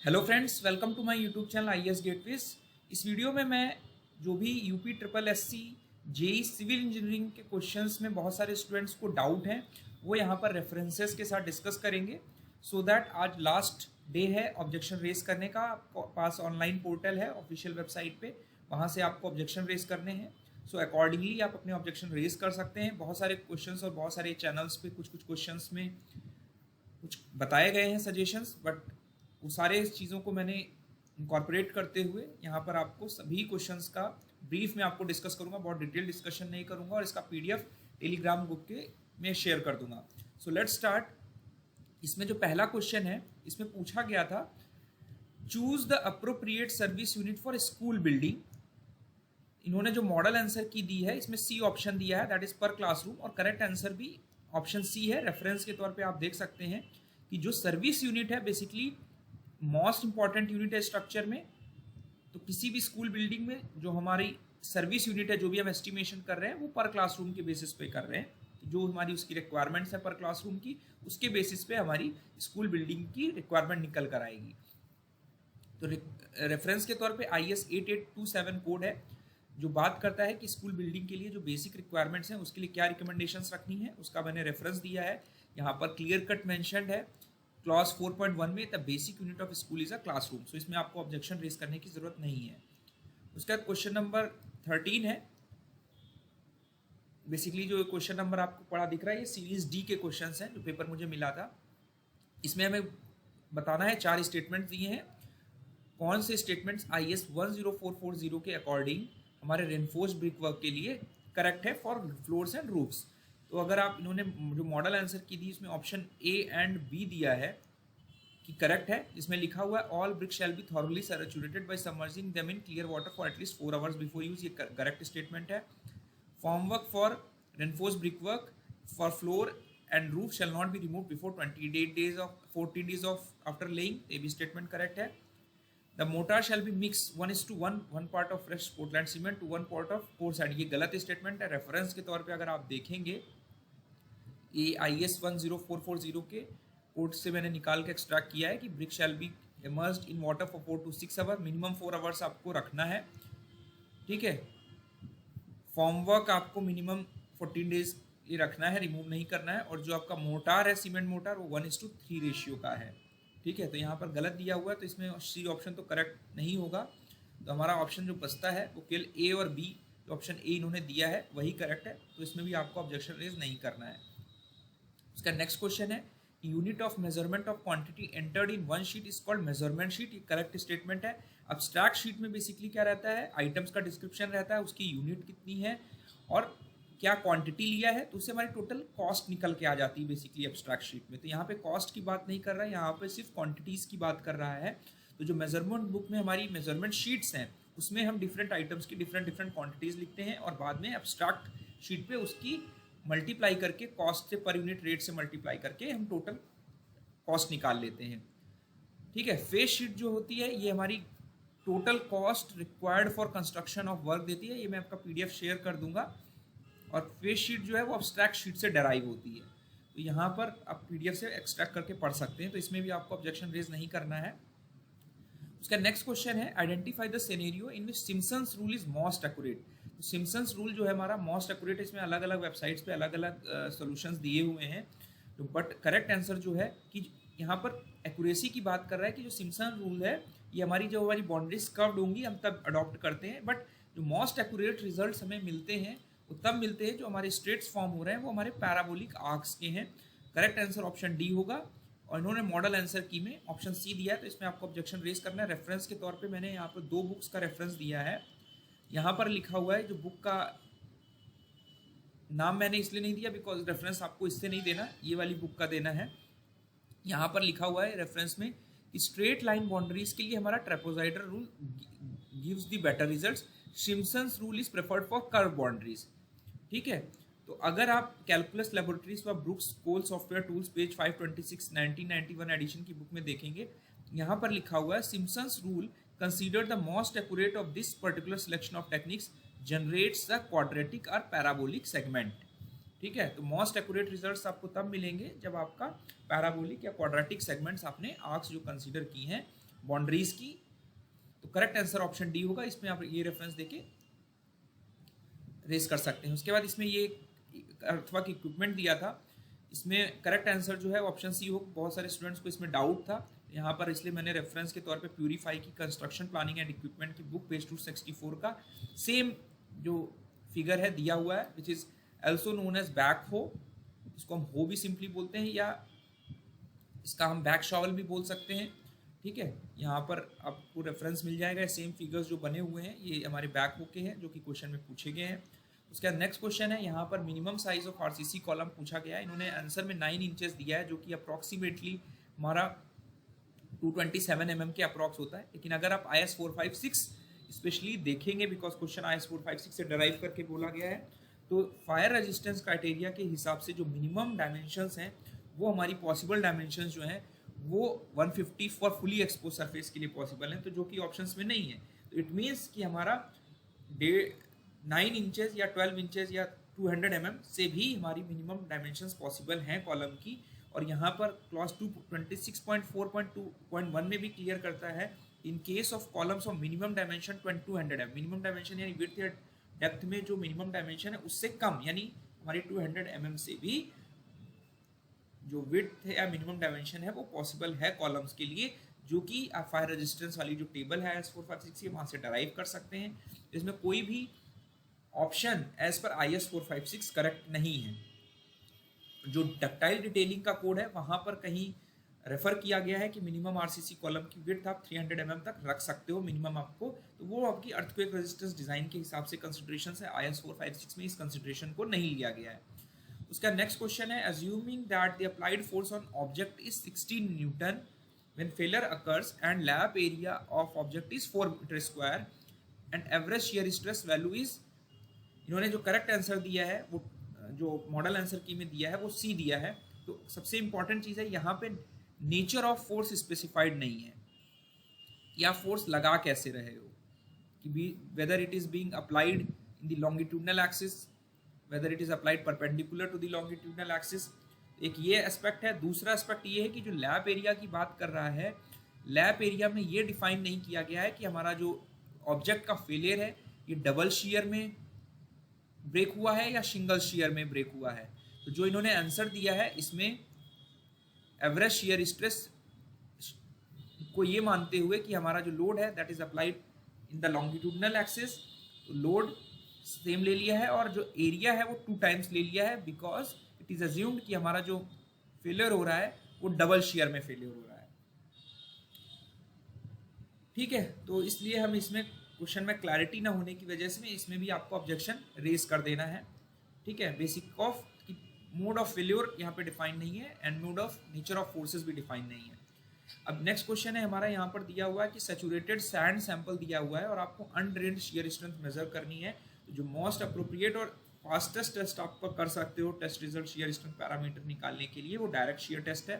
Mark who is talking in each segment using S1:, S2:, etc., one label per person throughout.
S1: Hello friends, welcome to my YouTube channel IAS gateways. इस video में मैं जो भी UP triple SC JE civil engineering के क्वेश्चंस में बहुत सारे स्टूडेंट्स को डाउट हैं वो यहाँ पर रेफरेंसेस के साथ डिस्कस करेंगे। सो दैट आज लास्ट डे है ऑब्जेक्शन रेज करने का। आपको पास ऑनलाइन पोर्टल है ऑफिशियल वेबसाइट पे, वहाँ से आपको ऑब्जेक्शन रेज करने हैं। सो अकॉर्डिंगली आप अपने ऑब्जेक्शन रेज कर सकते हैं। बहुत सारे क्वेश्चंस और बहुत सारे चैनल्स पे कुछ कुछ क्वेश्चंस में कुछ बताए गए हैं सजेशंस, बट वो सारे चीज़ों को मैंने इनकॉर्पोरेट करते हुए यहाँ पर आपको सभी क्वेश्चंस का ब्रीफ में आपको डिस्कस करूँगा। बहुत डिटेल डिस्कशन नहीं करूँगा और इसका पीडीएफ टेलीग्राम ग्रुप के में शेयर कर दूंगा। So let's start. इसमें जो पहला क्वेश्चन है, इसमें पूछा गया था choose the appropriate service unit for school building. इन्होंने जो मॉडल आंसर की दी है इसमें सी ऑप्शन दिया है, दैट इज पर क्लासरूम, और करेक्ट आंसर भी ऑप्शन सी है। रेफरेंस के तौर पे आप देख सकते हैं कि जो सर्विस यूनिट है बेसिकली मोस्ट इंपॉर्टेंट यूनिट है स्ट्रक्चर में। तो किसी भी स्कूल बिल्डिंग में जो हमारी सर्विस यूनिट है, जो भी हम एस्टिमेशन कर रहे हैं वो पर क्लासरूम के बेसिस पे कर रहे हैं। जो हमारी उसकी रिक्वायरमेंट्स है पर क्लासरूम की, उसके बेसिस पे हमारी स्कूल बिल्डिंग की रिक्वायरमेंट निकल कर आएगी। तो रेफरेंस के तौर पे IS 8827 कोड है जो बात करता है कि स्कूल बिल्डिंग के लिए जो बेसिक रिक्वायरमेंट्स हैं उसके लिए क्या रिकमेंडेशंस रखनी है, उसका मैंने रेफरेंस दिया है। यहाँ पर क्लियर कट मेंशन्ड है क्लॉज 4.1 में, the basic unit of school is a classroom. So इसमें आपको ऑब्जेक्शन रेज करने की जरूरत नहीं है। उसका क्वेश्चन नंबर 13 है। बेसिकली जो क्वेश्चन नंबर आपको पढ़ा दिख रहा है ये सीरीज डी के क्वेश्चन हैं जो पेपर मुझे मिला था। इसमें हमें बताना है 4 स्टेटमेंट दिए हैं। कौन से स्टेटमेंट्स IS 10440 के अकॉर्डिंग हमारे रेनफोर्स ब्रिक वर्क के लिए करेक्ट है फॉर फ्लोर्स एंड रूफ्स। तो अगर आप इन्होंने जो मॉडल आंसर की दी इसमें ऑप्शन ए एंड बी दिया है कि करेक्ट है, जिसमें लिखा हुआ है all brick shall be thoroughly saturated by submerging them in clear water for at least 4 hours before use, ये करेक्ट स्टेटमेंट है। Form work for reinforce brick work for floor and roof shall not be remove before 28 days of 14 days of after laying, ये भी statement correct है। The mortar shall be mix 1:1, 1 part of fresh Portland cement to 1 part of coarse sand, ये गलत statement है। Reference के तौर पे अगर आप देखेंगे ये IS 10440 के कोड से मैंने निकाल के एक्सट्रैक्ट किया है कि brick shall be immersed in water for 4 to 6 hour, minimum 4 hours आपको रखना है। ठीक है, फॉर्म वर्क आपको मिनिमम 14 days ये रखना है, रिमूव नहीं करना है। और जो आपका मोटार है सीमेंट मोटार वो 1:3 रेशियो का है। ठीक है, तो यहाँ पर गलत दिया हुआ है तो इसमें सी ऑप्शन तो करेक्ट नहीं होगा। तो हमारा ऑप्शन जो बचता है वो केवल ए और बी, जो ऑप्शन ए इन्होंने दिया है वही करेक्ट है। तो इसमें भी आपको ऑब्जेक्शन रेज नहीं करना है। उसका नेक्स्ट क्वेश्चन है unit of measurement of quantity entered in one sheet is called measurement sheet, ये करेक्ट स्टेटमेंट है। अब्स्ट्रैक्ट शीट में बेसिकली क्या रहता है, आइटम्स का डिस्क्रिप्शन रहता है, उसकी यूनिट कितनी है और क्या क्वांटिटी लिया है, तो उससे हमारी टोटल कॉस्ट निकल के आ जाती है बेसिकली एब्स्ट्रैक्ट शीट में। तो यहाँ पे कॉस्ट की बात नहीं कर रहा है, यहाँ पे सिर्फ क्वांटिटीज़ की बात कर रहा है। तो जो मेजरमेंट बुक में हमारी मेजरमेंट शीट्स हैं उसमें हम डिफरेंट आइटम्स की डिफरेंट डिफरेंट क्वांटिटीज़ लिखते हैं और बाद में एब्स्ट्रैक्ट शीट पे उसकी मल्टीप्लाई करके कॉस्ट से पर यूनिट रेट से मल्टीप्लाई करके हम टोटल कॉस्ट निकाल लेते हैं। ठीक है, फेस शीट जो होती है ये हमारी total cost required for construction of work देती है, ये मैं आपका PDF शेयर कर दूंगा। और फेस शीट जो है वो अब्स्ट्रैक्ट शीट से डेराइव होती है। तो यहाँ पर आप PDF से एक्सट्रैक्ट करके पढ़ सकते हैं, तो इसमें भी आपको ऑब्जेक्शन रेज नहीं करना है। उसका नेक्स्ट क्वेश्चन है identify the scenario in which Simpson's rule is most accurate. तो सिम्पसन्स रूल जो है हमारा मोस्ट एक्यूरेट, इसमें अलग अलग वेबसाइट्स पे अलग अलग सॉल्यूशंस दिए हुए हैं। तो बट करेक्ट आंसर जो है कि यहाँ पर एक्यूरेसी की बात कर रहा है कि जो सिम्पसन रूल है ये हमारी जो हमारी बाउंड्रीज कर्व्ड होंगी हम तब अडॉप्ट करते हैं, बट जो मोस्ट एक्यूरेट रिजल्ट हमें मिलते हैं वो तब मिलते हैं जो हमारे स्ट्रेट्स फॉर्म हो रहे हैं वो हमारे पैराबोलिक आर्क्स के हैं। करेक्ट आंसर ऑप्शन डी होगा। और इन्होंने मॉडल आंसर की में ऑप्शन सी दिया है, तो इसमें आपको ऑब्जेक्शन रेज करना है। रेफरेंस के तौर पे मैंने यहाँ पर 2 बुक्स का रेफरेंस दिया है। यहाँ पर लिखा हुआ है, जो बुक का नाम मैंने इसलिए नहीं दिया बिकॉज रेफरेंस आपको इससे नहीं देना, ये वाली बुक का देना है। यहाँ पर लिखा हुआ है रेफरेंस में स्ट्रेट लाइन बाउंड्रीज के लिए हमारा trapezoidal rule gives the better results, Simpson's rule is preferred for curve boundaries. ठीक है, तो अगर आप कैलकुलस लेबोरेटरीज व Brooks Cole software tools page 526 1991 edition की बुक में देखेंगे, यहाँ पर लिखा हुआ है Simpson's rule consider the most accurate of this particular selection of techniques generates the quadratic और पैराबोलिक सेगमेंट। ठीक है, तो मोस्ट एक्यूरेट रिजल्ट्स आपको तब मिलेंगे जब आपका पैराबोलिक या क्वाड्रेटिक सेगमेंट्स आपने आर्क्स जो कंसीडर की हैं बाउंड्रीज की। तो करेक्ट आंसर ऑप्शन डी होगा। इसमें आप ये रेफरेंस देके रेस कर सकते हैं। उसके बाद इसमें ये अर्थवा की इक्विपमेंट दिया था, इसमें करेक्ट आंसर जो है ऑप्शन सी हो। बहुत सारे स्टूडेंट्स को इसमें डाउट था यहाँ पर, इसलिए मैंने रेफरेंस के तौर पे प्यूरीफाई की कंस्ट्रक्शन प्लानिंग एंड इक्विपमेंट की बुक पेज 264 का सेम जो फिगर है दिया हुआ है, which is also known as backhoe. इसको हम हो भी सिंपली बोलते हैं, या इसका हम बैक शॉवल भी बोल सकते हैं। ठीक है, यहाँ पर आपको रेफरेंस मिल जाएगा। सेम फिगर्स जो बने हुए हैं ये हमारे बैक हो के हैं, जो कि क्वेश्चन में पूछे गए हैं। उसके बाद नेक्स्ट क्वेश्चन है, यहाँ पर minimum size of RCC column पूछा गया है। इन्होंने आंसर में 9 इंचेस दिया है, जो कि अप्रॉक्सीमेटली हमारा 227 mm के अप्रॉक्स होता है। लेकिन अगर आप IS 456 स्पेशली देखेंगे, बिकॉज क्वेश्चन IS 456 से डराइव करके बोला गया है, तो फायर रेजिस्टेंस क्राइटेरिया के हिसाब से जो मिनिमम डायमेंशंस हैं वो हमारी पॉसिबल डायमेंशंस जो हैं वो 150 फॉर फुली एक्सपोज सरफेस के लिए पॉसिबल है, तो जो कि ऑप्शंस में नहीं है। तो इट मीन्स कि हमारा 9 इंचेस या 12 इंचेस या 200 mm से भी हमारी मिनिमम डायमेंशंस पॉसिबल हैं कॉलम की। और यहाँ पर क्लॉज 26.4.2.1 में भी क्लियर करता है, in case of columns of minimum dimension 200 mm, minimum dimension यानी विड्थ या डेप्थ में जो मिनिमम डायमेंशन है उससे कम, यानी हमारी 200 mm से भी जो विड्थ है या मिनिमम डायमेंशन है वो पॉसिबल है कॉलम्स के लिए, जो कि आप फायर रेजिस्टेंस वाली जो टेबल है IS 456 वहाँ से डराइव कर सकते हैं। इसमें कोई भी option as per IS 456 correct नहीं है। जो डक्टाइल डिटेलिंग का कोड है वहाँ पर कहीं रेफर किया गया है कि मिनिमम आरसीसी कॉलम की विड्थ आप 300 mm तक रख सकते हो मिनिमम आपको, तो वो आपकी अर्थक्वेक रेजिस्टेंस डिजाइन के हिसाब से कंसिडरेशन है। IS 456 में इस कंसिडरेशन को नहीं लिया गया है। उसका नेक्स्ट क्वेश्चन है, assuming that the applied force on object is 16 newton when failure occurs and lap area of object is 4 metre square and average shear stress value is, इन्होंने जो करेक्ट आंसर दिया है वो जो मॉडल आंसर की में दिया है वो सी दिया है। तो सबसे इंपॉर्टेंट चीज़ है यहाँ पे नेचर ऑफ फोर्स स्पेसिफाइड नहीं है, या फोर्स लगा कैसे रहे हो, कि whether it is being applied in the longitudinal axis, whether it is applied perpendicular to the longitudinal axis. एक ये एस्पेक्ट है। दूसरा एस्पेक्ट ये है कि जो लैप एरिया की बात कर रहा है, लैप एरिया में ये डिफाइन नहीं किया गया है कि हमारा जो ऑब्जेक्ट का फेलियर है ये डबल शियर में ब्रेक हुआ है या सिंगल शियर में ब्रेक हुआ है। तो जो इन्होंने आंसर दिया है इसमें एवरेज शियर स्ट्रेस को ये मानते हुए कि हमारा जो लोड है that is applied in the longitudinal axis, तो लोड सेम ले लिया है और जो एरिया है वो 2 टाइम्स ले लिया है, बिकॉज इट इज अज्यूम्ड कि हमारा जो फेलियर हो रहा है वो डबल शियर में फेलियर हो रहा है। ठीक है, तो इसलिए हम इसमें क्वेश्चन में क्लैरिटी ना होने की वजह से इसमें भी आपको ऑब्जेक्शन रेज कर देना है। ठीक है, basic of mode of failure यहाँ पे डिफाइन नहीं है and mode of nature of forces भी डिफाइन नहीं है। अब नेक्स्ट क्वेश्चन है हमारा, यहाँ पर दिया हुआ है कि सैचुरेटेड सैंड सैंपल दिया हुआ है और आपको अनड्रेन्ड शियर स्ट्रेंथ मेजर करनी है। तो जो मोस्ट अप्रोप्रिएट और फास्टेस्ट टेस्ट आप कर सकते हो test result shear strength parameter निकालने के लिए, वो डायरेक्ट शियर टेस्ट है।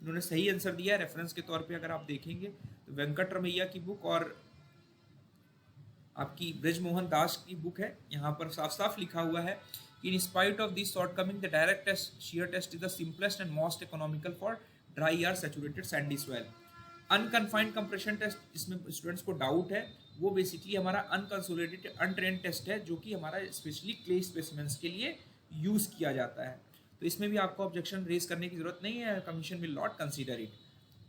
S1: इन्होंने सही आंसर दिया है। रेफरेंस के तौर पे अगर आप देखेंगे तो वेंकट रमैया की बुक और आपकी ब्रिजमोहन दास की बुक है, यहाँ पर साफ साफ लिखा हुआ है कि in spite of this shortcoming the direct test shear test is the simplest and most economical for dry or saturated sandy soil. Unconfined compression test, इसमें स्टूडेंट्स को डाउट है, वो बेसिकली हमारा अनकंसोलिडेटेड अनट्रेंड टेस्ट है जो कि हमारा specially clay specimens के लिए यूज किया जाता है। तो इसमें भी आपको ऑब्जेक्शन रेज करने की जरूरत नहीं है, commission will not consider it.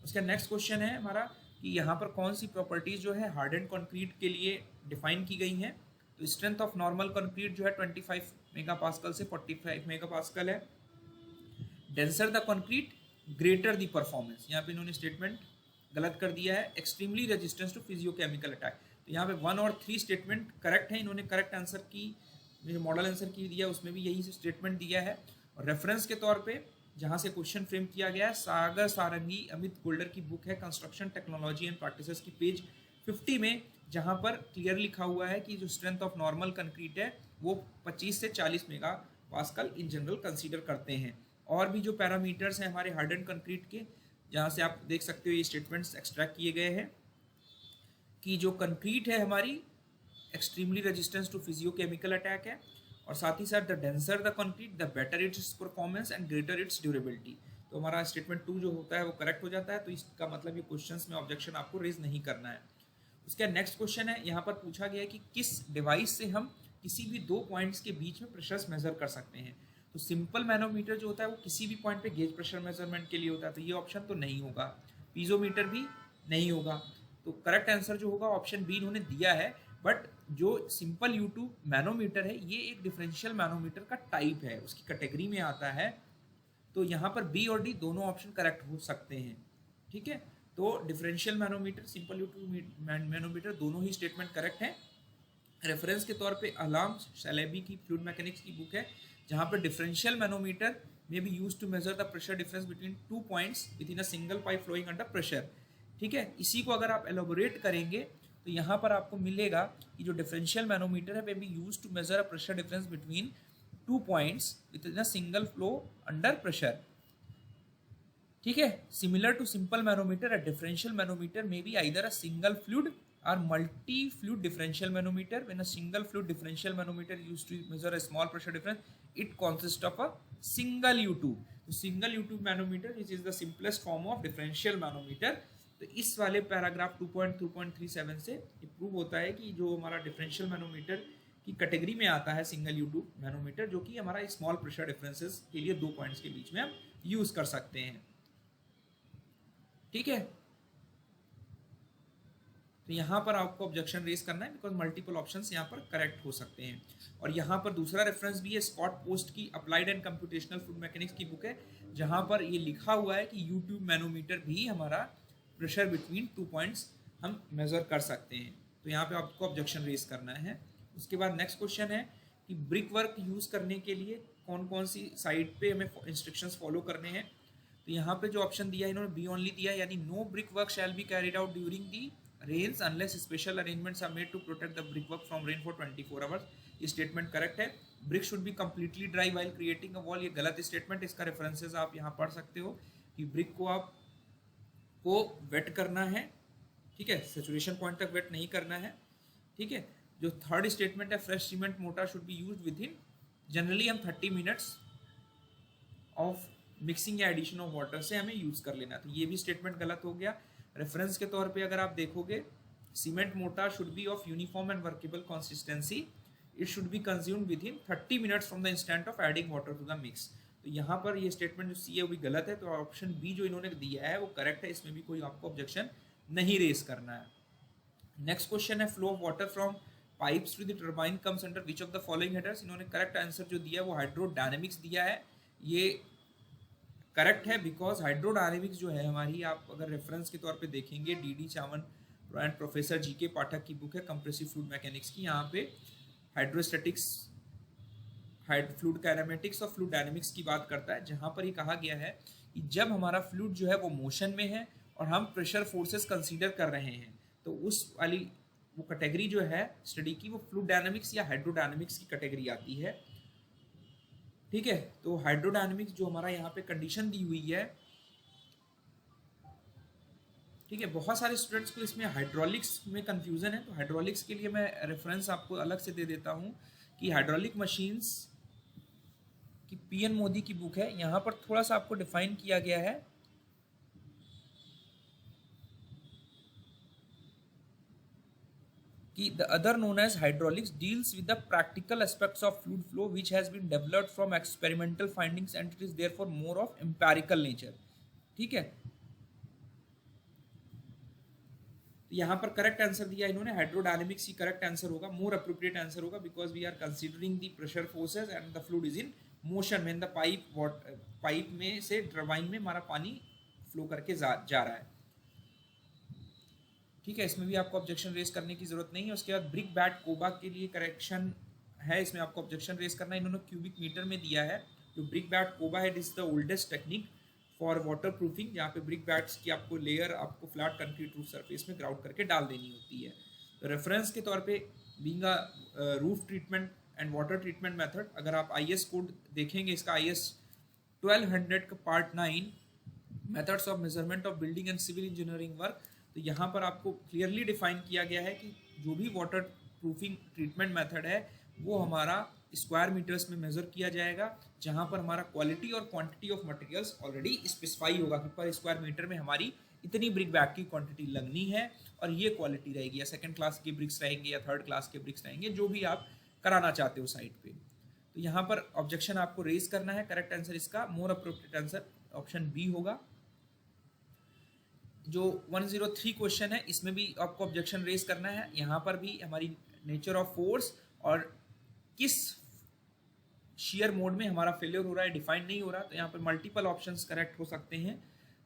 S1: उसका नेक्स्ट क्वेश्चन है हमारा कि यहाँ पर कौन सी प्रॉपर्टीज जो है हार्डेंड कंक्रीट के लिए डिफाइन की गई हैं। तो स्ट्रेंथ ऑफ नॉर्मल कंक्रीट जो है 25 मेगापास्कल से 45 मेगापास्कल है। Denser the concrete greater the performance, यहाँ पे इन्होंने स्टेटमेंट गलत कर दिया है, extremely resistance to physiochemical attack. तो यहाँ पे 1 और 3 स्टेटमेंट करेक्ट है। इन्होंने करेक्ट आंसर की जो मॉडल आंसर की दिया उसमें भी यही स्टेटमेंट दिया है। और रेफरेंस के तौर पे जहाँ से क्वेश्चन फ्रेम किया गया है, सागर सारंगी अमित गोल्डर की बुक है कंस्ट्रक्शन टेक्नोलॉजी एंड प्रैक्टिसेस की पेज 50 में, जहाँ पर क्लियर लिखा हुआ है कि जो स्ट्रेंथ ऑफ नॉर्मल कंक्रीट है वो 25 से 40 mega pascal in general consider करते हैं। और भी जो पैरामीटर्स हैं हमारे हार्डन कंक्रीट के, जहाँ से आप देख सकते हो ये स्टेटमेंट्स एक्सट्रैक्ट किए गए हैं कि जो कंक्रीट है हमारी extremely resistance to physiochemical attack है, और साथ ही साथ the denser the concrete the better its performance and greater its durability. तो हमारा स्टेटमेंट 2 जो होता है वो करेक्ट हो जाता है। तो इसका मतलब ये क्वेश्चंस में ऑब्जेक्शन आपको रेज नहीं करना है। उसका नेक्स्ट क्वेश्चन है, यहाँ पर पूछा गया है कि किस डिवाइस से हम किसी भी दो पॉइंट्स के बीच में प्रेशर्स मेजर कर सकते हैं। तो सिंपल मैनोमीटर जो होता है वो किसी भी पॉइंट पे गेज प्रेशर मेजरमेंट के लिए होता है, तो ये ऑप्शन तो नहीं होगा। पीजोमीटर भी नहीं होगा। तो करेक्ट आंसर जो होगा ऑप्शन बी इन्होंने दिया है। बट जो सिंपल U2 मैनोमीटर है ये एक डिफरेंशियल मैनोमीटर का टाइप है, उसकी कैटेगरी में आता है। तो यहाँ पर बी और डी दोनों ऑप्शन करेक्ट हो सकते हैं। ठीक है, तो differential manometer, simple U2 manometer दोनों ही स्टेटमेंट करेक्ट हैं। रेफरेंस के तौर पे अलार्म शैलेबी की फ्लूइड मैकेनिक्स की बुक है, जहाँ पर डिफरेंशियल मैनोमीटर में be use to measure the pressure difference between two points within a single pipe flowing under pressure. ठीक है, इसी को अगर आप एलोबोरेट करेंगे तो यहाँ पर आपको मिलेगा कि जो डिफरेंशियल मैनोमीटर है वे be use to measure a pressure difference between two points within a single flow under pressure. ठीक है, similar to simple manometer, a differential manometer may be either a single fluid or multi-fluid differential manometer. When a single fluid differential manometer used to measure a small pressure difference, it consists of a single U2. तो single U2 manometer which is the simplest form of differential manometer. तो इस वाले paragraph 2.2.37 से prove होता है कि जो हमारा डिफरेंशियल मैनोमीटर की कैटेगरी में आता है सिंगल U2 मैनोमीटर, जो कि हमारा स्मॉल प्रेशर डिफरेंसेस के लिए दो पॉइंट्स के बीच में हम यूज कर सकते हैं। ठीक है, तो यहाँ पर आपको ऑब्जेक्शन रेज करना है बिकॉज मल्टीपल ऑप्शंस यहाँ पर करेक्ट हो सकते हैं। और यहाँ पर दूसरा रेफरेंस भी है, स्कॉट पोस्ट की applied and computational fluid mechanics की बुक है, जहाँ पर ये लिखा हुआ है कि U2 मैनोमीटर भी हमारा प्रेशर बिटवीन टू पॉइंट्स हम मेजर कर सकते हैं। तो यहाँ पे आपको ऑब्जेक्शन रेज करना है। उसके बाद नेक्स्ट क्वेश्चन है कि ब्रिक वर्क यूज करने के लिए कौन कौन सी साइड पे हमें इंस्ट्रक्शंस फॉलो करने हैं। तो यहाँ पे जो ऑप्शन दिया है इन्होंने बी ओनली दिया, यानी no brick work shall be carried out during the rains unless special arrangements are made to protect the brickwork from rain for 24 hours। ये स्टेटमेंट करेक्ट है। Brick should be completely dry while creating a wall, ये गलत statement. इसका references आप यहाँ पढ़ सकते हो कि ब्रिक को आप को वेट करना है। ठीक है, सेचुरेशन पॉइंट तक वेट नहीं करना है। ठीक है, जो थर्ड स्टेटमेंट है fresh cement motor should be used with in generally हम 30 मिनट्स ऑफ मिक्सिंग या एडिशन ऑफ वाटर से हमें यूज कर लेना। तो ये भी स्टेटमेंट गलत हो गया। रेफरेंस के तौर पे अगर आप देखोगे, cement mortar should be of uniform and workable consistency, it should be consumed within 30 minutes from the instant of adding water to the mix. तो यहाँ पर ये स्टेटमेंट जो सी है वो भी गलत है। तो ऑप्शन बी जो इन्होंने दिया है वो करेक्ट है, इसमें भी कोई आपको ऑब्जेक्शन नहीं रेज करना है। नेक्स्ट क्वेश्चन है, flow of water from pipes to the turbine comes under which of the following headers. इन्होंने करेक्ट आंसर जो दिया है वो हाइड्रोडायनेमिक्स दिया है। ये करेक्ट है बिकॉज हाइड्रोडायनेमिक्स जो है हमारी, आप अगर रेफरेंस के तौर पे देखेंगे डी चामन एंड प्रोफेसर जी.के. पाठक की बुक है कंप्रेसिव फ्लूइड मैकेनिक्स की, यहाँ पे हाइड्रोस्टैटिक्स, फ्लूइड काइनेमेटिक्स और फ्लूइड डायनेमिक्स की बात करता है, जहाँ पर ये कहा गया है कि जब हमारा फ्लूइड जो है वो मोशन में है और हम प्रेशर फोर्सेस कंसीडर कर रहे हैं, तो उस वाली वो कैटेगरी जो है स्टडी की वो फ्लूइड डायनेमिक्स या हाइड्रोडायनेमिक्स की कैटेगरी आती है। ठीक है, तो हाइड्रोडायनेमिक्स जो हमारा यहाँ पे कंडीशन दी हुई है। ठीक है, बहुत सारे स्टूडेंट्स को इसमें हाइड्रोलिक्स में कंफ्यूजन है, तो हाइड्रोलिक्स के लिए मैं रेफरेंस आपको अलग से दे देता हूँ कि हाइड्रोलिक मशीन्स की पीएन मोदी की बुक है, यहाँ पर थोड़ा सा आपको डिफाइन किया गया है कि the other known as hydraulics deals with the practical aspects of fluid flow which has been developed from experimental findings and it is therefore more of empirical nature। ठीक है, तो यहाँ पर करेक्ट आंसर दिया इन्होंने हाइड्रोडायनेमिक्स ही correct answer होगा, more appropriate answer होगा because we are considering the pressure forces and the fluid is in motion when the pipe में से टरबाइन में हमारा पानी फ्लो करके जा रहा है। ठीक है, इसमें भी आपको ऑब्जेक्शन रेज करने की जरूरत नहीं है। उसके बाद ब्रिक बैट कोबा के लिए करेक्शन है, इसमें आपको ऑब्जेक्शन रेज करना है। इन्होंने क्यूबिक मीटर में दिया है। जो ब्रिक बैट कोबा है, this the oldest technique for water proofing, जहाँ पे ब्रिक बैट्स की आपको लेयर आपको फ्लैट कंक्रीट रूफ सरफेस में ग्राउंड करके डाल देनी होती है। तो रेफरेंस के तौर पे being a roof treatment and water treatment method, अगर आप IS कोड देखेंगे, इसका IS 1200 का part 9 methods of measurement of building and civil engineering work, तो यहाँ पर आपको क्लियरली डिफाइन किया गया है कि जो भी वाटर प्रूफिंग ट्रीटमेंट मेथड है वो हमारा स्क्वायर मीटर्स में मेजर किया जाएगा, जहां पर हमारा क्वालिटी और quantity of materials already specify होगा कि पर स्क्वायर मीटर में हमारी इतनी ब्रिक बैग की क्वांटिटी लगनी है और ये क्वालिटी रहेगी, या सेकंड क्लास के ब्रिक्स रहेंगे या थर्ड क्लास के ब्रिक्स रहेंगे, जो भी आप कराना चाहते हो साइट पे। तो यहाँ पर ऑब्जेक्शन आपको रेज करना है। करेक्ट आंसर इसका more appropriate answer option B होगा। जो 103 क्वेश्चन है इसमें भी आपको ऑब्जेक्शन रेज करना है। यहाँ पर भी हमारी नेचर ऑफ फोर्स और किस शेयर मोड में हमारा फेलियर हो रहा है डिफाइन नहीं हो रहा, तो यहाँ पर मल्टीपल ऑप्शंस करेक्ट हो सकते हैं,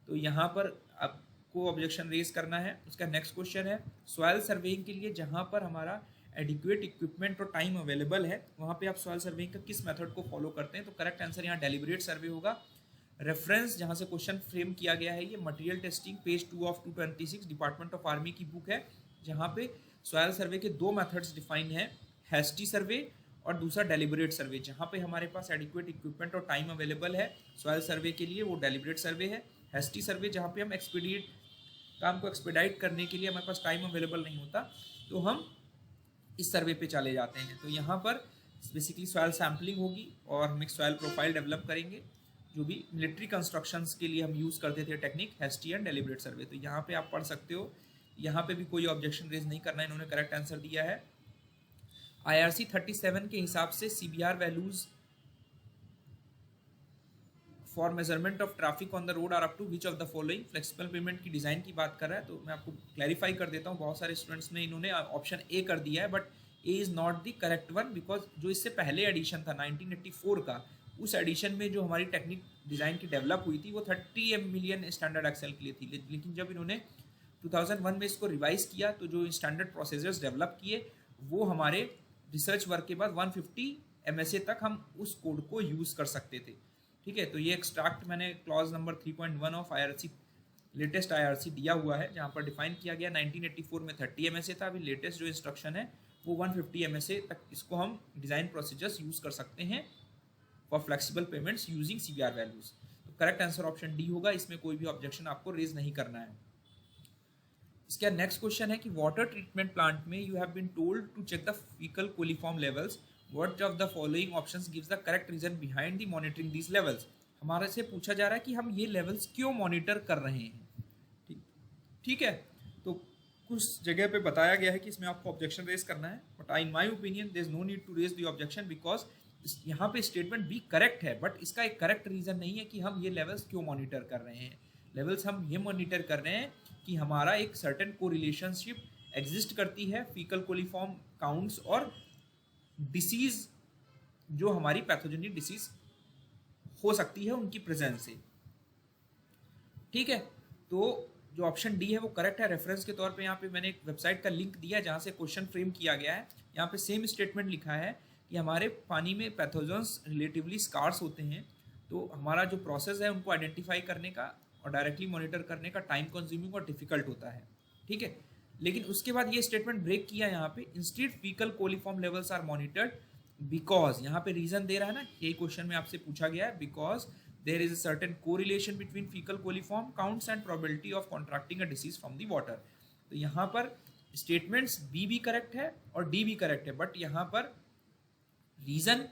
S1: तो यहाँ पर आपको ऑब्जेक्शन रेज करना है। उसका नेक्स्ट क्वेश्चन है सॉइल सर्वेइंग के लिए जहाँ पर हमारा एडिक्वेट इक्विपमेंट और टाइम अवेलेबल है, वहाँ पे आप सॉइल सर्वेइंग का किस मेथड को फॉलो करते हैं, तो करेक्ट आंसर यहाँ डेलिबरेट सर्वे होगा। रेफरेंस जहाँ से क्वेश्चन फ्रेम किया गया है, ये material testing page 2 of 226 department of army की बुक है, जहाँ पे सॉइल सर्वे के दो मेथड्स डिफाइन है, हैस्टी सर्वे और दूसरा डेलिबरेट सर्वे। जहाँ पे हमारे पास एडिक्वेट इक्विपमेंट और टाइम अवेलेबल है सॉइल सर्वे के लिए, वो डेलिबरेट सर्वे है। हैस्टी सर्वे जहाँ पे हम काम को एक्सपेडाइट करने के लिए हमारे पास टाइम अवेलेबल नहीं होता, तो हम इस सर्वे पे चले जाते हैं। तो यहाँ पर बेसिकली सॉइल सैम्पलिंग होगी और हम एक सॉइल प्रोफाइल डेवलप करेंगे, जो भी मिलिट्री कंस्ट्रक्शंस के लिए हम यूज़ करते थे टेक्निक, हैस्टी एंड डेलिबरेट सर्वे। तो यहाँ पे आप पढ़ सकते हो, यहाँ पे भी कोई ऑब्जेक्शन रेज नहीं करना है, इन्होंने करेक्ट आंसर दिया है। IRC 37 के हिसाब से CBR values for measurement of traffic on the road are up to which of the following. Flexible pavement की डिज़ाइन की बात कर रहा है, तो मैं आपको क्लैरिफाई कर देता हूँ। बहुत सारे स्टूडेंट्स ने इन्होंने ऑप्शन ए कर दिया है, but A is not the correct one, because जो इससे पहले एडिशन था 1984 का, उस एडिशन में जो हमारी टेक्निक डिज़ाइन की डेवलप हुई थी वो 30 मिलियन स्टैंडर्ड एक्सेल के लिए थी, लेकिन जब इन्होंने 2001 में इसको रिवाइज किया तो जो स्टैंडर्ड प्रोसेसर्स डेवलप किए वो हमारे रिसर्च वर्क के बाद 150 MSA तक हम उस कोड को यूज़ कर सकते थे। ठीक है, तो ये एक्सट्रैक्ट मैंने clause number 3.1 of IRC latest IRC दिया हुआ है, जहाँ पर डिफाइन किया गया 1984 में 30 MSA था, अभी लेटेस्ट जो इंस्ट्रक्शन है वो 150 MSA तक इसको हम डिज़ाइन प्रोसीजर्स यूज़ कर सकते हैं for flexible payments using CBR values. तो करेक्ट आंसर ऑप्शन डी होगा, इसमें कोई भी ऑब्जेक्शन आपको रेज नहीं करना है। इसका नेक्स्ट क्वेश्चन है कि वाटर ट्रीटमेंट प्लांट में you have been told to check the faecal coliform levels, what of the following options gives the correct reason behind the monitoring these levels. हमारे से पूछा जा रहा है कि हम ये लेवल्स क्यों मॉनिटर कर रहे हैं। ठीक है, तो कुछ जगह पे बताया गया है कि इसमें आपको ऑब्जेक्शन रेज करना है, but in my opinion there is no need to raise the objection, because यहाँ पे स्टेटमेंट भी करेक्ट है, बट इसका एक करेक्ट रीजन नहीं है कि हम ये लेवल्स क्यों मॉनिटर कर रहे हैं। लेवल्स हम ये मॉनिटर कर रहे हैं कि हमारा एक सर्टेन को रिलेशनशिप एग्जिस्ट करती है फीकल कोलिफॉर्म काउंट्स और डिसीज, जो हमारी पैथोजेनिक डिसीज हो सकती है उनकी प्रेजेंस से। ठीक है, तो जो ऑप्शन डी है वो करेक्ट है। रेफरेंस के तौर पे यहाँ पे मैंने एक वेबसाइट का लिंक दिया है जहाँ से क्वेश्चन फ्रेम किया गया है। यहाँ पे सेम स्टेटमेंट लिखा है कि हमारे पानी में पैथोजेंस रिलेटिवली स्कार्स होते हैं, तो हमारा जो प्रोसेस है उनको आइडेंटिफाई करने का और डायरेक्टली मॉनिटर करने का टाइम कंज्यूमिंग और डिफिकल्ट होता है। ठीक है, लेकिन उसके बाद ये स्टेटमेंट ब्रेक किया यहाँ पे, instead faecal coliform levels are monitored because, यहाँ पे रीजन दे रहा है ना, यही क्वेश्चन में आपसे पूछा गया है, because there is a certain correlation between faecal coliform counts and probability of contracting a disease from the water. तो यहाँ पर स्टेटमेंट्स बी भी करेक्ट है और डी भी करेक्ट है, बट यहाँ पर रीजन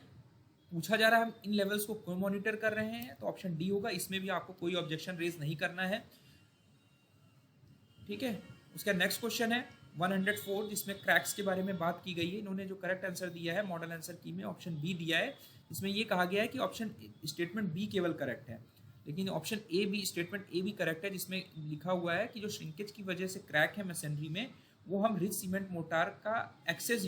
S1: पूछा जा रहा है हम इन लेवल्स को क्यों मॉनिटर कर रहे हैं, तो ऑप्शन डी होगा। इसमें भी आपको कोई ऑब्जेक्शन रेज नहीं करना है। ठीक है, उसका नेक्स्ट क्वेश्चन है 104, जिसमें क्रैक्स के बारे में बात की गई है। इन्होंने जो करेक्ट आंसर दिया है मॉडल आंसर की में ऑप्शन बी दिया है, इसमें ये कहा गया है कि ऑप्शन स्टेटमेंट बी केवल करेक्ट है, लेकिन ऑप्शन ए भी स्टेटमेंट ए भी करेक्ट है, जिसमें लिखा हुआ है कि जो श्रिंकेज की वजह से क्रैक है मैसनरी में, वो हम रिच सीमेंट मोटार का एक्सेस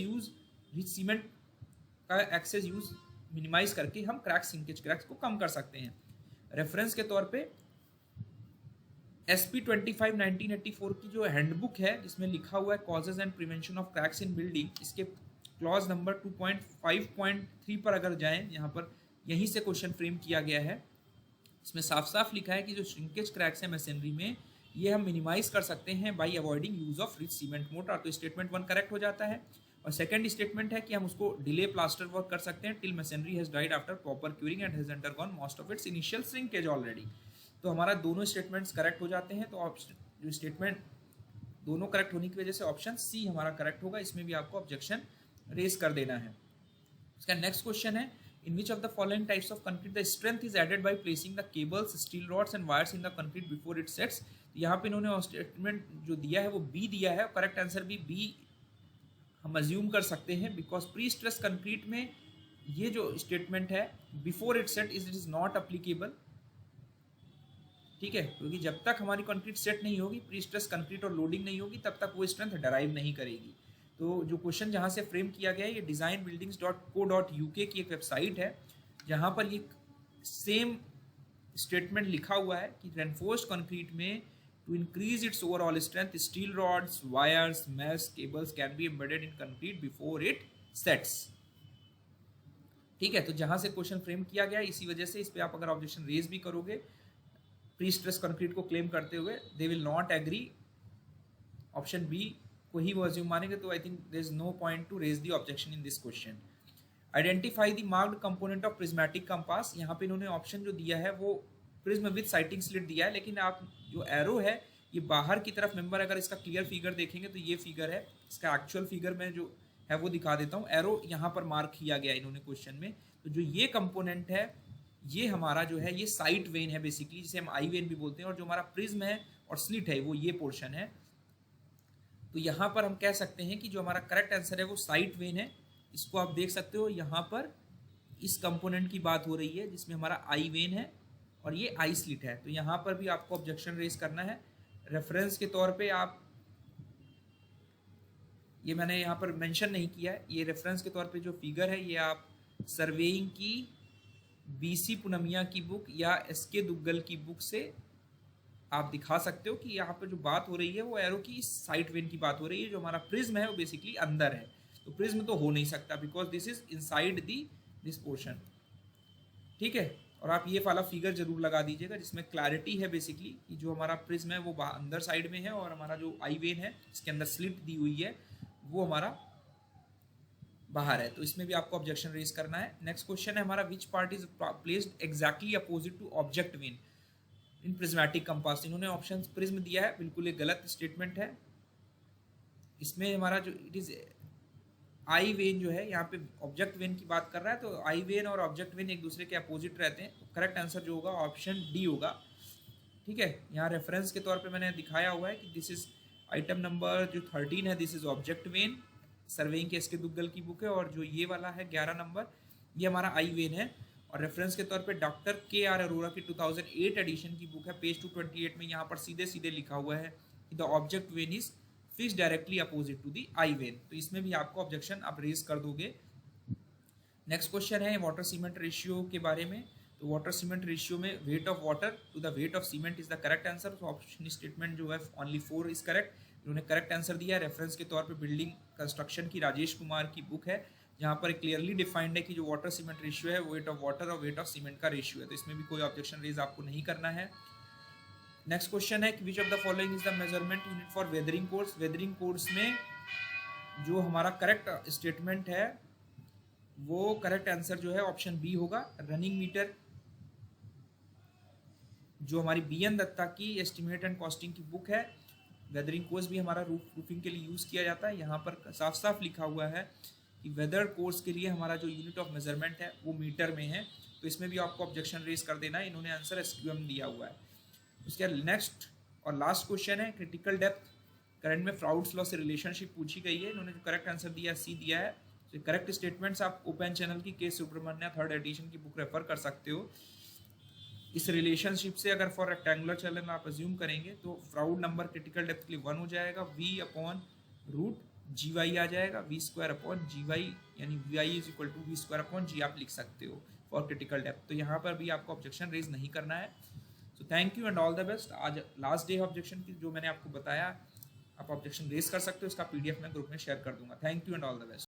S1: यूज मिनिमाइज करके हम क्रैक्स को कम कर सकते हैं। रेफरेंस के तौर पे SP 25 1984 की जो हैंडबुक है, जिसमें लिखा हुआ है causes and prevention of cracks in building, इसके क्लॉज नंबर 2.5.3 पर अगर जाएं, यहाँ पर यहीं से क्वेश्चन फ्रेम किया गया है। इसमें साफ साफ लिखा है कि जो श्रिंकेज क्रैक्स है मैसनरी में, ये हम मिनिमाइज कर सकते हैं bye avoiding use of rich cement motor. तो स्टेटमेंट 1 करेक्ट हो जाता है। और सेकंड स्टेटमेंट है कि हम उसको डिले प्लास्टर वर्क कर सकते हैं till masonry has died after proper curing and has undergone most of its initial shrinkage already. तो हमारा दोनों स्टेटमेंट्स करेक्ट हो जाते हैं। तो ऑप्शन जो स्टेटमेंट दोनों करेक्ट होने की वजह से ऑप्शन सी हमारा करेक्ट होगा, इसमें भी आपको ऑब्जेक्शन रेज कर देना है। इसका नेक्स्ट क्वेश्चन है, in which of the following types of concrete the strength is added by placing the cables, steel rods and wires in the concrete before it sets. यहाँ पे इन्होंने स्टेटमेंट जो दिया है वो बी दिया है, करेक्ट आंसर भी बी हम अज्यूम कर सकते हैं, बिकॉज प्री स्ट्रेस कंक्रीट में ये जो स्टेटमेंट है before it set it is not applicable, ठीक है, क्योंकि जब तक हमारी कंक्रीट सेट नहीं होगी, प्री स्ट्रेस कंक्रीट और लोडिंग नहीं होगी, तब तक वो स्ट्रेंथ डराइव नहीं करेगी। तो जो क्वेश्चन जहाँ से फ्रेम किया गया है ये designbuildings.co.uk की एक वेबसाइट है, जहाँ पर ये सेम स्टेटमेंट लिखा हुआ है कि रेनफोर्स्ड कंक्रीट में to increase its overall strength steel rods, wires, mesh, cables can be embedded in concrete before it sets, ठीक है। तो जहाँ से क्वेश्चन फ्रेम किया गया है, इसी वजह से इस पर आप अगर ऑब्जेक्शन रेज भी करोगे प्री स्ट्रेस कंक्रीट को क्लेम करते हुए, they will not agree, option B को ही वो अज्यूम मानेंगे, तो I think there is no point to raise the objection in this question. Identify the marked component of prismatic compass, यहाँ पे इन्होंने ऑप्शन जो दिया है वो प्रिज्म विद साइटिंग स्लिट दिया है, लेकिन आप जो एरो है ये बाहर की तरफ, मेंबर अगर इसका क्लियर फिगर देखेंगे तो ये फिगर है, इसका एक्चुअल फिगर में जो है वो दिखा देता हूँ, एरो यहाँ पर मार्क किया गया इन्होंने क्वेश्चन में। तो जो ये कंपोनेंट है ये हमारा जो है ये साइट वेन है बेसिकली, जिसे हम आई वेन भी बोलते हैं, और जो हमारा प्रिज्म है और स्लिट है वो ये पोर्शन है। तो यहाँ पर हम कह सकते हैं कि जो हमारा करेक्ट आंसर है वो साइट वेन है। इसको आप देख सकते हो, यहाँ पर इस कंपोनेंट की बात हो रही है जिसमें हमारा आई वेन है और ये आई स्लिट है। तो यहाँ पर भी आपको ऑब्जेक्शन रेज करना है। रेफरेंस के तौर पे आप, ये मैंने यहाँ पर मेंशन नहीं किया है, ये रेफरेंस के तौर पे जो फिगर है ये आप सर्वेइंग की बीसी पुनमिया की बुक या एसके दुग्गल की बुक से आप दिखा सकते हो कि यहाँ पर जो बात हो रही है वो एरो की साइड वेन की बात हो रही है। जो हमारा प्रिज्म है वो बेसिकली अंदर है, तो प्रिज्म तो हो नहीं सकता because this is inside this portion, ठीक है। और आप ये वाला फिगर जरूर लगा दीजिएगा जिसमें क्लैरिटी है बेसिकली कि जो हमारा प्रिज्म है वो अंदर साइड में है और हमारा जो आई वेन है इसके अंदर स्लिट दी हुई है वो हमारा बाहर है। तो इसमें भी आपको ऑब्जेक्शन रेज करना है। नेक्स्ट क्वेश्चन है हमारा, which part is placed exactly opposite to object vane in prismatic compass. इन्होंने ऑप्शन प्रिज्म दिया है, बिल्कुल एक गलत स्टेटमेंट है। इसमें हमारा जो इट इज आई वेन जो है, यहाँ पे ऑब्जेक्ट वेन की बात कर रहा है, तो आई वेन और ऑब्जेक्ट वेन एक दूसरे के अपोजिट रहते हैं। तो करेक्ट आंसर जो होगा ऑप्शन डी होगा, ठीक है। यहाँ रेफरेंस के तौर पे मैंने दिखाया हुआ है कि दिस इज आइटम नंबर जो 13 है, this is object when, surveying के एसके दुग्गल की बुक है, और जो ये वाला है 11 नंबर ये हमारा आई वेन है। और रेफरेंस के तौर पे डॉक्टर के आर अरोरा की 2008 एडिशन की बुक है, पेज 228 में यहाँ पर सीधे सीधे लिखा हुआ है कि the object vane is fix directly opposite to the eye vane. तो इसमें भी आपको ऑब्जेक्शन आप रेज कर दोगे। नेक्स्ट क्वेश्चन है वाटर सीमेंट रेशियो के बारे में। तो वाटर सीमेंट रेशियो में weight of water to the weight of cement is the correct answer. तो ऑप्शन स्टेटमेंट जो है ओनली 4 इज करेक्ट। उन्होंने करेक्ट आंसर दिया है। रेफरेंस के तौर पे बिल्डिंग कंस्ट्रक्शन की राजेश कुमार की बुक है, जहाँ पर क्लियरली डिफाइंड है कि जो वाटर सीमेंट रेशियो है वेट ऑफ वाटर और वेट ऑफ सीमेंट का रेशियो है। तो इसमें भी कोई ऑब्जेक्शन रेज आपको नहीं करना है। नेक्स्ट क्वेश्चन है, विच of the following is the measurement unit for weathering course. Weathering course में जो हमारा करेक्ट स्टेटमेंट है वो करेक्ट आंसर जो है ऑप्शन बी होगा, रनिंग मीटर। जो हमारी बीएन दत्ता की एस्टिमेट एंड कॉस्टिंग की बुक है, वेदरिंग कोर्स भी हमारा रूफिंग के लिए यूज़ किया जाता है। यहाँ पर साफ साफ लिखा हुआ है कि वेदर कोर्स के लिए हमारा जो यूनिट ऑफ मेजरमेंट है वो मीटर में है। तो इसमें भी आपको ऑब्जेक्शन रेज कर देना है। इन्होंने आंसर एसक्यूएम दिया हुआ है। उसके बाद नेक्स्ट और लास्ट क्वेश्चन है, क्रिटिकल डेप्थ करंट में फ्राउड्स लॉ से रिलेशनशिप पूछी गई है। इन्होंने जो करेक्ट आंसर दिया सी दिया है। तो करेक्ट स्टेटमेंट्स आप ओपन चैनल की के सुब्रमण्य 3rd एडिशन की बुक रेफर कर सकते हो। इस रिलेशनशिप से अगर फॉर रेक्टेंगुलर चैनल आप अज्यूम करेंगे तो फ्राउड नंबर क्रिटिकल डेप्थ के लिए 1 हो जाएगा, v/√gy आ जाएगा, v²/gy यानी vi = v²/g आप लिख सकते हो फॉर क्रिटिकल डेप्थ। तो यहाँ पर भी आपको ऑब्जेक्शन रेज नहीं करना है। So thank you and all the best. आज लास्ट डे ऑब्जेक्शन की जो मैंने आपको बताया, आप ऑब्जेक्शन रेज कर सकते हो। इसका PDF मैं ग्रुप में शेयर कर दूंगा। Thank you and all the best.